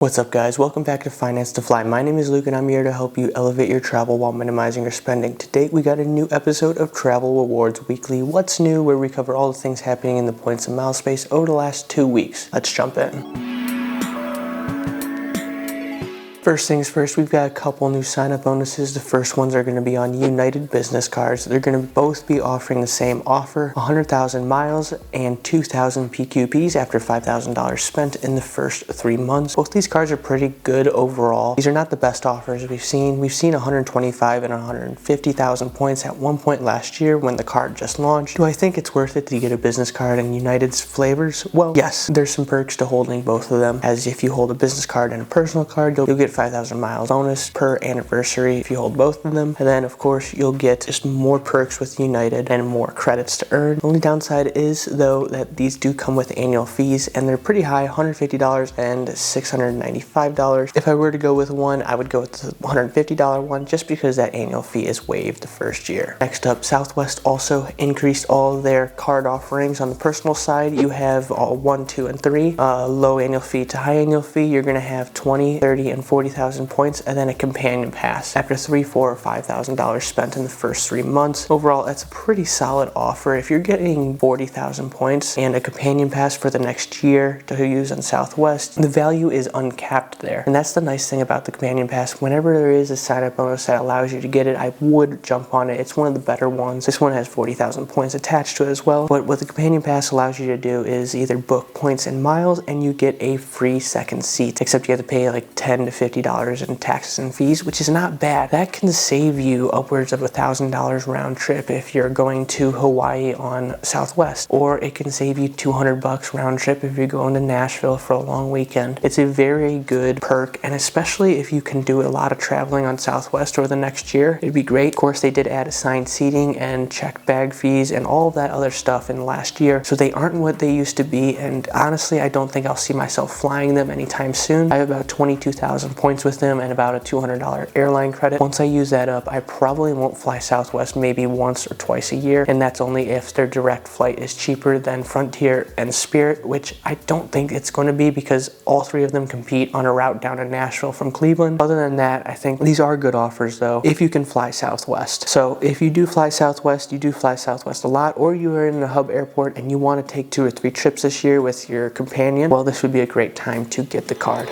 What's up guys, welcome back to Finance to Fly. My name is Luke and I'm here to help you elevate your travel while minimizing your spending. Today we got a new episode of Travel Rewards Weekly What's New, where we cover all the things happening in the points and mile space over the last 2 weeks. Let's jump in. First things first, we've got a couple new sign-up bonuses. The first ones are going to be on United business cards. They're going to both be offering the same offer, 100,000 miles and 2,000 PQPs after $5,000 spent in the first 3 months. Both these cards are pretty good overall. These are not the best offers we've seen. We've seen 125 and 150,000 points at one point last year when the card just launched. Do I think it's worth it to get a business card in United's flavors? Well, yes, there's some perks to holding both of them, as if you hold a business card and a personal card, you'll get 5,000 miles bonus per anniversary if you hold both of them. And then of course you'll get just more perks with United and more credits to earn. The only downside is though that these do come with annual fees and they're pretty high, $150 and $695. If I were to go with one, I would go with the $150 one just because that annual fee is waived the first year. Next up, Southwest also increased all their card offerings. On the personal side, you have all 1, 2, and 3. Low annual fee to high annual fee, you're going to have 20, 30, and 40,000 points, and then a companion pass after $3,000, $4,000, or $5,000 spent in the first 3 months. Overall, that's a pretty solid offer. If you're getting 40,000 points and a companion pass for the next year to use on Southwest, the value is uncapped there. And that's the nice thing about the companion pass. Whenever there is a sign-up bonus that allows you to get it, I would jump on it. It's one of the better ones. This one has 40,000 points attached to it as well. But what the companion pass allows you to do is either book points and miles and you get a free second seat, except you have to pay like $10 to $50 in taxes and fees, which is not bad. That can save you upwards of $1,000 round trip if you're going to Hawaii on Southwest, or it can save you $200 round trip if you're going to Nashville for a long weekend. It's a very good perk, and especially if you can do a lot of traveling on Southwest over the next year, it'd be great. Of course, they did add assigned seating and checked bag fees and all of that other stuff in the last year, so they aren't what they used to be, and honestly, I don't think I'll see myself flying them anytime soon. I have about 22,000 points with them and about a $200 airline credit. Once I use that up, I probably won't fly Southwest maybe once or twice a year, and that's only if their direct flight is cheaper than Frontier and Spirit, which I don't think it's going to be because all three of them compete on a route down to Nashville from Cleveland. Other than that, I think these are good offers though, if you can fly Southwest. So if you do fly Southwest, you do fly Southwest a lot, or you are in a hub airport and you want to take 2 or 3 trips this year with your companion, well, this would be a great time to get the card.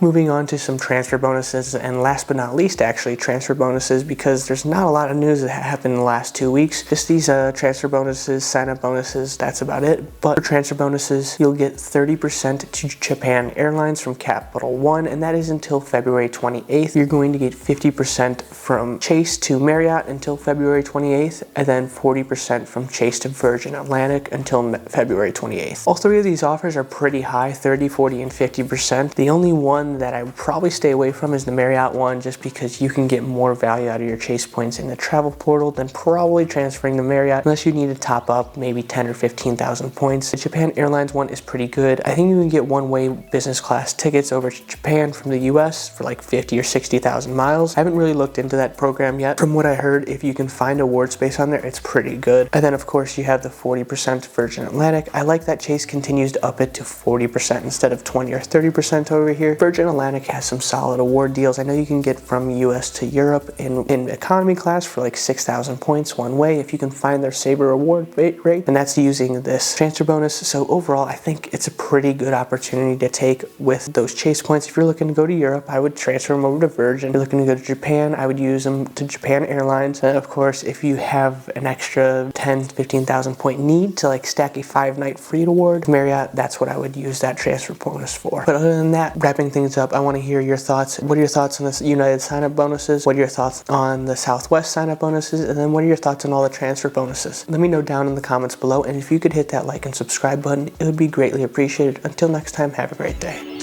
Moving on to some transfer bonuses, and last but not least actually transfer bonuses, because there's not a lot of news that happened in the last 2 weeks. Just these transfer bonuses, sign-up bonuses, that's about it. But for transfer bonuses, you'll get 30% to Japan Airlines from Capital One, and that is until February 28th. You're going to get 50% from Chase to Marriott until February 28th, and then 40% from Chase to Virgin Atlantic until February 28th. All 3 of these offers are pretty high, 30, 40, and 50%. The only one that I would probably stay away from is the Marriott one, just because you can get more value out of your Chase points in the travel portal than probably transferring to Marriott, unless you need to top up maybe 10 or 15,000 points. The Japan Airlines one is pretty good. I think you can get one-way business class tickets over to Japan from the US for like 50 or 60,000 miles. I haven't really looked into that program yet. From what I heard, if you can find award space on there, it's pretty good. And then of course you have the 40% Virgin Atlantic. I like that Chase continues to up it to 40% instead of 20 or 30% over here. Virgin Atlantic has some solid award deals. I know you can get from US to Europe in economy class for like 6,000 points one way if you can find their Sabre award rate, and that's using this transfer bonus. So overall, I think it's a pretty good opportunity to take with those Chase points. If you're looking to go to Europe, I would transfer them over to Virgin. If you're looking to go to Japan, I would use them to Japan Airlines. And of course, if you have an extra 10 to 15,000 point need to like stack a 5-night free award, Marriott, that's what I would use that transfer bonus for. But other than that, wrapping things up, I want to hear your thoughts. What are your thoughts on the United sign-up bonuses? What are your thoughts on the Southwest sign-up bonuses? And then what are your thoughts on all the transfer bonuses? Let me know down in the comments below, and if you could hit that like and subscribe button, it would be greatly appreciated. Until next time, have a great day.